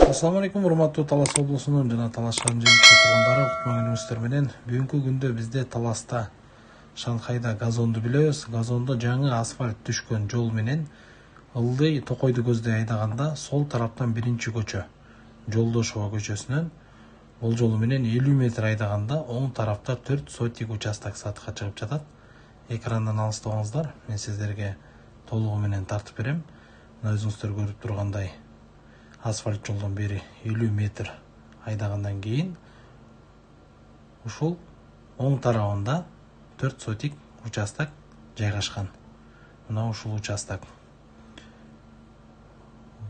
Assalamu alaikum, урматтуу Талас облусунун жана Талас шаарынын жергиликтүү тургундары, кутман күнүңүздөр менен. Бүгүнкү күндө бизде Таласта, Шанхайда газонду билебиз. Газондо жаңы асфальт түшкөн жол менен ылдый Токойду көздөй айдаганда сол тараптан биринчи көчө, Жолдошова көчөсүнөн бул жолу менен 50 метр айдаганда оң тарапта 4 сотик участок сатыкка чыгып жатат. Экрандан алыстабаңыздар, мен сиздерге толугу менен тартып берем. Мына өзүңүздөр көрүп тургандай асфальт жолдон бери 50 метр айдагандан кийин ушул оң тарабында 4 сотик участок жайгашкан. Мына ушул участок.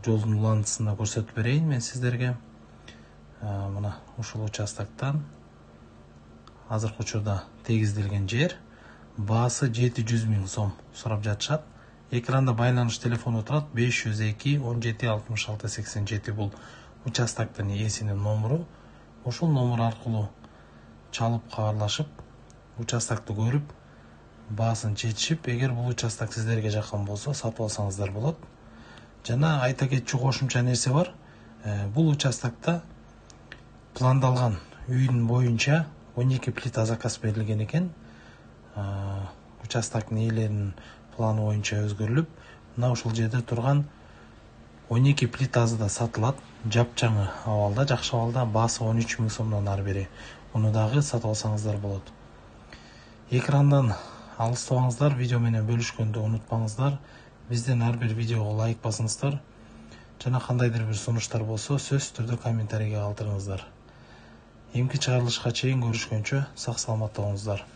Жолдун улантысын да көрсөтүп берейин мен сиздерге. Мына ушул участоктон азыркы учурда тегизделген жер баасы 700 000 сом сурап жатышат. Экранда байланыш телефону турат 502 17 66 87. Бул участоктун ээсинин номеру. Ошол номер аркылуу чалып кабарлашып, участокты көрүп, баасын чечишип, эгер бул участок сиздерге жаккан болсо сатып алсаңыздар болот. Жана айта кетчү кошумча нерсе бар. Бул участокто пландалган үйдүн боюнча 12 плита заказ берилген экен. Участоктун ээлеринин планы боюнча өзгөрүлүп, мына ушул жерде турган 12 плитасы да сатылат. Жапжаңы абалда, жакшы абалда, баасы 13 000 сомдон ары бери. Уну дагы сатып алсаңыздар болот. Экрандан алыстабаңыздар, видео менен бөлүшкөндү унутпаңыздар. Бизден ар бир видеого лайк басыңыздар. Жана кандайдыр бир сунуштар болсо, сөзсүз түрдө комментарийге калтырыңыздар. Эмки чыгарылышка чейин көрүшкөнчө сак саламатта болуңуздар.